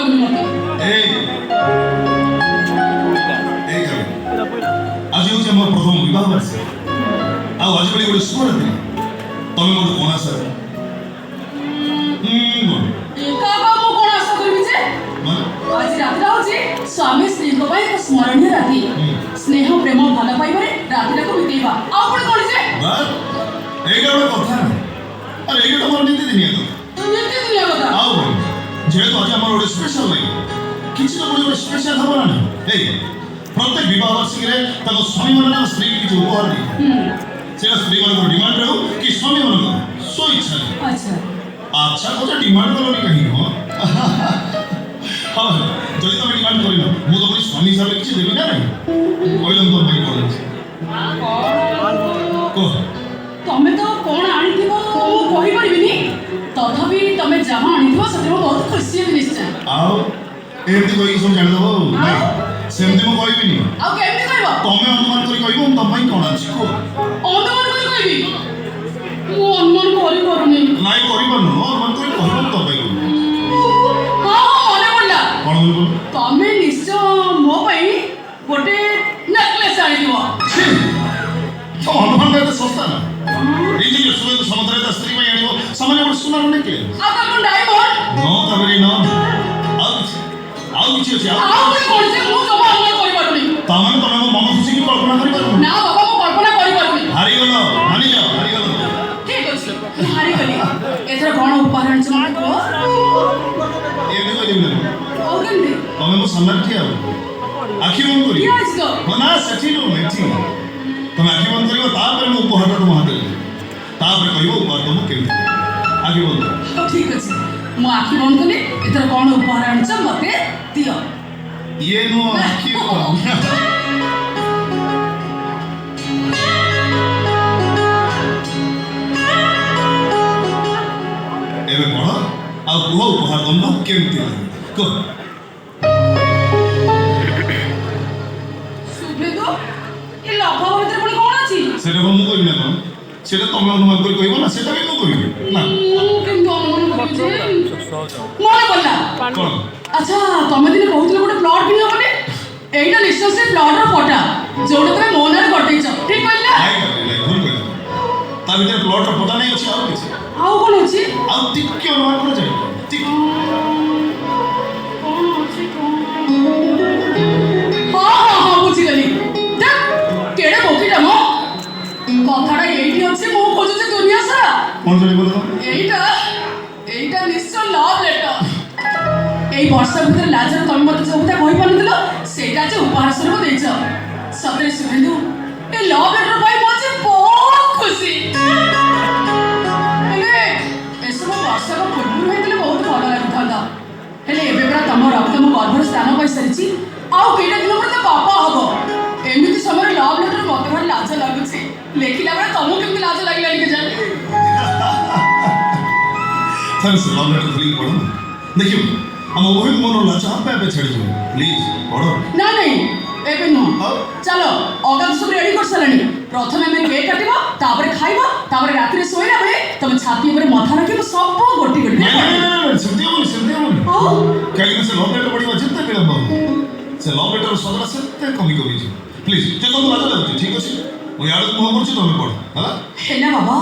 ଲାଗୁନି ମତେ। ଆଜି ହେଉଛି ଆମର ପ୍ରଥମ ବିବାହ ବାର୍ଷିକ। ଆଉ ଆଜି ଭଳି ଗୋଟେ ଶୁଭ ରାତ୍ରି ତମେ ମୋର କଣ ଆଶା ଏକା ମୁଁ କଣ ଆଶା କରିବି ଯେ? ଆଜି ରାତିଟା ହଉଛି ସ୍ୱାମୀ ସ୍ତ୍ରୀଙ୍କ ପାଇଁ ଏକ ସ୍ମରଣୀୟ ରାତି। ସ୍ନେହ ପ୍ରେମ ଭଲ ପାଇବାରେ ରାତିଟାକୁ ବିତେଇବା। ଆଉ କଣ କରିଛେ? ଏଇଟା ଗୋଟେ କଥା ନାହିଁ। ଆରେ ଏଇଟା ତମର ନୀତିଦିନିଆ କଥା। ନୀତିଦିନିଆ କଥା। ଆଉ କଣ? ଯେହେତୁ ଆଜି ଆମର ଗୋଟେ ସ୍ପେଶାଲ ଲାଗେ କିଛି ତ ଗୋଟେ ସ୍ପେଶାଲ ହବ ନା ନାହିଁ। ପ୍ରତ୍ୟେକ ବିବାହ ବାର୍ଷିକରେ ତାଙ୍କ ସ୍ୱାମୀମାନେ ତାଙ୍କ ସ୍ତ୍ରୀକି କିଛି ଉପହାର ଦେଇଥାଏ। ସେଟା ସ୍ତ୍ରୀମାନଙ୍କର ଡିମାଣ୍ଡ ରହୁ କି ସ୍ୱାମୀମାନଙ୍କର ସ୍ୱଇଚ୍ଛାରେ। ଆଚ୍ଛା କହୁଛ ଡିମାଣ୍ଡ କଲନି କାହିଁକି? ହଁ ଯଦି ତମେ ଡିମାଣ୍ଡ କରିନ ମୁଁ ତ ପୁଣି ସ୍ୱାମୀ ହିସାବରେ କିଛି ଦେବି ନା ନାହିଁ। କହିଲ ତମ ଭାଇ କଣ ଅଛି କୁହ। ତମେ ତ କଣ ଆଣିଥିବ ମୁଁ କହିପାରିବିନି। ତଥାପି ତମେ ଯାହା ଆଣିଥିବ ସେଥିରେ ମୁଁ ବହୁତ ଖୁସି ହେବି ନିଶ୍ଚୟ। ଆଉ ଏମିତି କହିକି ସବୁ ଜାଣିଦବ ନାଇଁ ସେମିତି ମୁଁ କହିବିନି। ଆଉ କେମିତି କହିବ? ତମେ ଅନୁମାନ କରି କହିବ ମୁଁ ତମ ପାଇଁ କଣ ଅଛି କୁହ। ଅନୁମାନ କରି କହିବି? ମୁଁ ଅନୁମାନ କରିପାରୁନି। ନାଇଁ କରିପାରୁନ ଅନୁମାନ କରି କହିବ ତମ ପାଇଁ କହିବ। ହଁ ମନେ ପଡ଼ିଲା। କଣ ମନେ ପଡ଼ିଲା? ତମେ ନିଶ୍ଚୟ ମୋ ପାଇଁ ଗୋଟେ ନେକଲେସ୍ ଆଣିଥିବ। ତ ଅନୁମାନ ଏତେ ଶସ୍ତା ନା। ଏଇ ଯେ ସମୁଦ୍ରରେ ତା ସ୍ତ୍ରୀ ପାଇଁ ଆଣିବ ସାମାନ୍ୟ ଗୋଟେ ସୁନାର ନେକଲେସ୍। ଆଉ ତାକୁ ଡାଇମଣ୍ଡ? ନ ତାପରେ ନ ଆଉ କିଛି ଅଛି। ଆଉ ଗୋଟେ କଣ ଯେ ମୁଁ ଜମା ଅନୁମାନ କରିପାରୁନି। ତାମାନେ ତମେ ମୋ ମନ ଖୁସିକି କଳ୍ପନା କରିପାରୁନି? ନା ବାବା ମୁଁ କଳ୍ପନା କରିପାରୁନି। ହାରିଗଲ ମାନିଯାଅ ହାରିଗଲ। ଠିକ୍ ଅଛି ମୁଁ ହାରିଗଲି। ଏଥର କଣ ଉପହାର ଆଣିଛ ମତେ କୁହ। ଏମିତି କହିଦେବି ନା ଆଉ କେମିତି? ତମେ ମୋ ସାମ୍ନାରେ ଠିଆ ହବ ଆଖି ବନ୍ଦ କରିବ। ଠିଆ ହେଇଛି ତ? ନା ସେଠି ନୁହଁ ଏଠି। ତମେ ଆଖି ବନ୍ଦ କରିବ ତାପରେ ମୁଁ ଉପହାରଟା ତମ ହାତରେ ଦେବି। ତାପରେ କହିବ ଉପହାର ତମ କେମିତି। ଆଖି ବନ୍ଦ କର। ଠିକ୍ ଅଛି ମୁଁ ଆଖି ବନ୍ଦ କଲି। ଏଥର କଣ ଉପହାର ଆଣିଛ ମତେ ଦିଅ। ଇଏ ନୁହଁ ଆଖି ଏବେ ପଢ ଆଉ କୁହ ଉପହାର ତମକୁ କେମିତି କୁହ। ସୁଭେଦୁ ଏ ଲଫାଫା ଭିତରେ ପୁଣି କଣ ଅଛି? ସେଟା ମୁଁ କହିବି ନା କଣ? ସେଟା ତମେ ଅନୁମାନ କରି କହିବ ନା ସେଟା ବି ମୁଁ କହିବି ନା। ମୁଁ କେମିତି ଅନୁମାନ କରିବି ଯେ? ମନେ ପଡ଼ିଲା। କଣ? ଆଚ୍ଛା ତମେ ଦିନେ କହୁଥିଲ ଗୋଟେ ପ୍ଲଟ୍ କିଣିବ ବୋଲି। ଏଇଟା ନିଶ୍ଚୟ ସେ ପ୍ଲଟ୍ର ଫଟା ଯୋଉଟା ତମେ ମୋ ନାଁରେ କରିଦେଇଛ। ଠିକ୍ କହିଲା? ଭୁଲ କହିଲ। ତା ଭିତରେ ପ୍ଲଟ୍ର ଫଟା ନେଇ ଅଛି ଆଉ କିଛି। ଆଉ କଣ ଅଛି? ଆଉ ଟିକେ ଅନୁମାନ କର ଯାଇ ଟିକେ। କଣ ଅଛି ହଁ ବୁଝିଗଲି। କେଡ଼େ ବୋକିଟା ମ। କଥାଟା ଏଇଠି ଅଛି ମୁଁ ଖୋଜୁଛି ଦୁନିଆ ସାରା। କଣ ଜାଣିପାରିଲ? ଏଇଟା ନିଶ୍ଚୟ ଲଭ୍ ଲେଟର। ଏଇ ବର୍ଷ ଭିତରେ ଲାଜରେ ତମେ ମତେ ଯୋଉ କଥା କହିପାରୁନଥିଲ ସେଇଟା ଆଜି ଉପହାର ସ୍ୱରୂପ ଦେଇଛ। ସତରେ ଶୁଭେନ୍ଦୁ ଏ ଲଭ୍ ଲେଟର ପାଇଁ ମୁଁ ଆଜି ବହୁତ ଖୁସି। ହେଲେ ଏସବୁ ବର୍ଷକ ପୂର୍ବରୁ ହେଇଥିଲେ ବହୁତ ଭଲ ଲାଗିଥାନ୍ତା। ହେଲେ ଏବେ ପରା ତମ ରକ୍ତ ମୋ ଗର୍ଭର ସ୍ଥାନ ପାଇସାରିଛି। ଆଉ କେଇଟା ଦିନ ପରେ ତ ବାପା ହବ। ଏମିତି ସମୟରେ ଲଭ୍ ଲେଟର ମତେ ଭାରି ଲାଜ ଲାଗୁଛି। ଲେଖିଲା ବେଳେ ତମକୁ କେମିତି ଲାଜ ଲାଗିଲାନି କେଜାଣି। ସେ ଲଭ୍ ଲେଟର ଧରିକି ପଢ ନା ଦେଖିବ ଆମ ଉଭୟ ମନର ଲାଜ ଆପେ ଆପେ ଛାଡ଼ିଯିବ। ପ୍ଲିଜ୍ ପଢ। ନାଇଁ ଏବେ ନୁହଁ। ଚାଲ ଅଗାଧ ସବୁ ରେଡି କରିସାରିଲାଣି। ପ୍ରଥମେ ଆମେ କେକ୍ କାଟିବ ତାପରେ ଖାଇବ ତାପରେ ରାତିରେ ଶୋଇଲା ବେଳେ ତମେ ଛାତି ଉପରେ ମଥା ରଖିବ ସବୁ ଗୋଟି ଗୋଟି। ସେମିତି ହବନି କାହିଁକିନା ସେ ଲଭ୍ ଲେଟର ପଢିବା ଯେତେ ବିଳମ୍ବ ହବ ସେ ଲଭ୍ ଲେଟର ସ୍ୱାଦଟା ସେତେ କମି କମିଯିବ। ପ୍ଲିଜ୍ ଯେ ତମକୁ ଲାଜ ଲାଗୁଛି ଠିକ୍ ଅଛି ମୁଁ ଇଆଡ଼କୁ ମୁହଁ କରୁଛି ତମେ ପଢ ହେଲା ବାବା।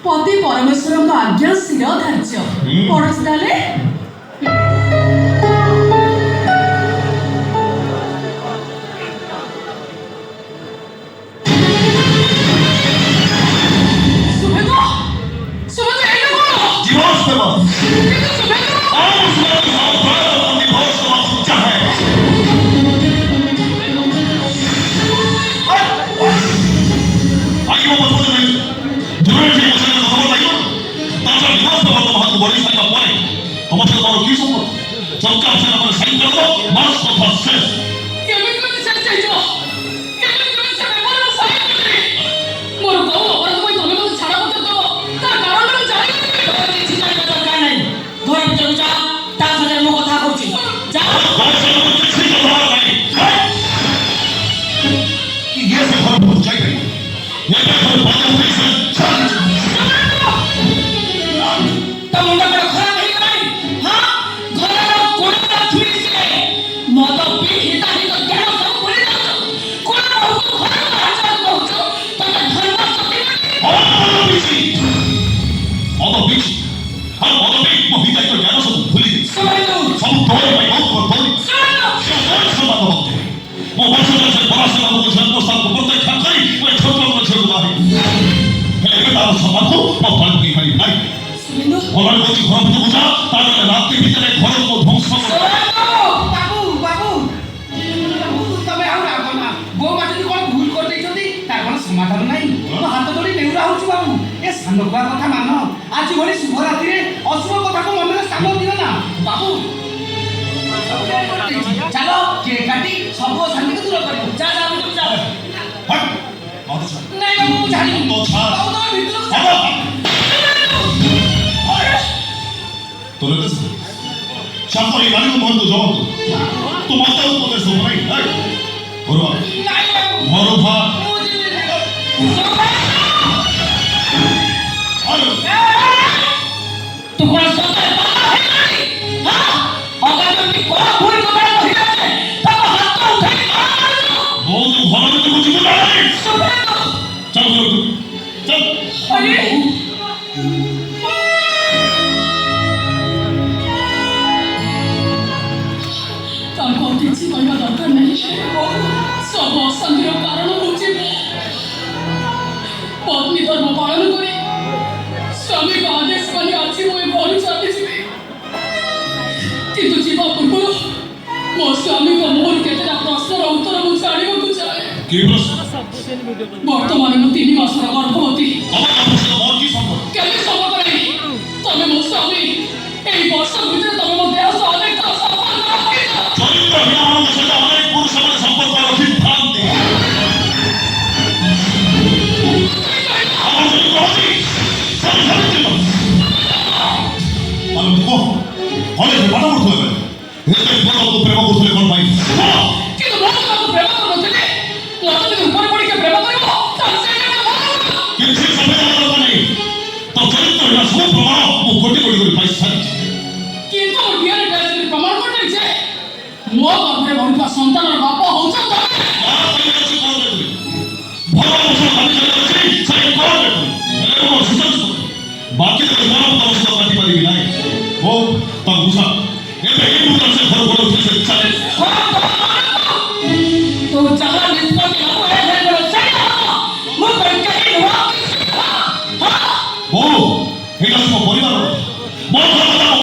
ପତି ପରମେଶ୍ୱରଙ୍କ ଆଜ୍ଞା ଶିର ଧାର୍ଯ୍ୟ। ପଢୁଛି ତାହେଲେ। তুমি ঘর ভিতরে যা, তাহলে রাত্রি ভিতরে ঘর ধ্বংস করে। বাবু বাবু তবে ଆଉ ରାଗ ନା ବୋଉମା ଯଦି କ'ଣ ଭୁଲ କରିଦେଇଛନ୍ତି ତାର କ'ଣ ସମାଧାନ ନାହିଁ। ମୁଁ ହାତ ଧରି ନେଉରା ହଉଛି ବାବୁ, ଏ ସାନ ବୁଆ କଥା ମାନ। ଆଜି ଭଳି ଶୁଭ ରାତିରେ ଅଶୁଭ କଥାକୁ ମନରେ ସ୍ଥାନ ଦିଅ ନା ବାବୁ। ଚାଲ କେକ୍ କାଟି ସବୁ ଅଶାନ୍ତିକୁ ଦୂର କରିବୁ। ଯା ଯା ଭିତରକୁ ଯା। ହଟ୍ ମତ ଛାଡ ନାଇଁ ବାବୁ ମୁଁ ଛାଡ଼ିବି। ତ ଛାଡ ବାବୁ ତମେ ଭିତରକୁ ଯା। তোর কাছে চাকরি মালিক বন্ধ জমা তো তোমার তো উপদেশ দেবো নাই ঘরবা ନାଇଁ ବାବୁ ঘরবা ମୁଁ ଯିବିନି। ତୁ କ'ଣ ସତରେ ପାଗଳ ହେଇଗଲଣି? ହଁ? ଅଗାଧୁଆ କ'ଣ ଭୁଲ କଥା କହିଲେ ତାକୁ ହାତ ଉଠାଇ ମାରିଦେଲୁ। ବହୁତ ଘର ଭିତରକୁ ଯିବୁ ନା ନାହିଁ ସୁବ୍ରତ, ଚାଲ ଘରକୁ ଚାଲ ଆରେ ତାଙ୍କୁ ଆଉ କିଛି କହିବା ଦରକାର ନାହିଁ। ସବୁ ଅଶାନ୍ତିର କାରଣ ହେଉଛି ପତ୍ନୀ ଧର୍ମ ପାଳନ କରି ସ୍ୱାମୀଙ୍କ ଆଦେଶ ମାନି ଆଜି ମୁଁ ଏ ଘରୁ ଚାଲିଯିବି। କିନ୍ତୁ ଯିବା ପୂର୍ବରୁ ମୋ ସ୍ୱାମୀଙ୍କ ମୁହଁରୁ କେତେଟା ପ୍ରଶ୍ନର ଉତ୍ତର ମୁଁ ଜାଣିବାକୁ ଚାହେଁ। কি প্রশ্ন ବର୍ତ୍ତମାନ ମୁଁ 3 ମାସର ଗର୍ଭବତୀ। আমার আপনার সাথে আমার কি সম্পর্ক କେବେ ସମ୍ଭବ ନାହିଁ। ତମେ ମୋ ସ୍ୱାମୀ। এই ବର୍ଷ ଭିତରେ ତମେ ମୋ ଦେହ ସହ ଅନେକ ଥର ସମ୍ପର୍କ ରଖିଛ। চরিত্রহীন আমার সাথে অনেক পুরুষ আমার সম্পর্ক রক্ষিত ভ্রান্তি আমার চরিত্র হচ্ছি সব চরিত্র আলো কো কলেজে পাঠ করতে হবে এতে বড় তো প্রেম করতে কোন ভাই କିନ୍ତୁ ମୁଁ ତାକୁ ପ୍ରେମ କରୁନଥିଲି। ମୋତେ ଯଦି ଉପରେ ପଡ଼ିକି ପ୍ରେମ କରିବ ତାହେଲେ ସେଇଟା ମୋତେ ଭଲ ଲାଗିବ। কিন্তু সে সবে জানা দরকার নেই তো চরিত্রহীন সব প্রমাণ মু কোটি কোটি করে পাই সারিছি କିନ୍ତୁ ମୋ DNA ଟେଷ୍ଟ କରି ପ୍ରମାଣ କରିଦେବି ଯେ ମୋ ଗର୍ଭରେ ବଢୁଥିବା ସନ୍ତାନର ବାପ ହଉଛ ତମେ। ବାକି ତ ମନ ତମ ସହ କାଟି ପାରିବି ନାହିଁ ହଉ ତା ବୁଝା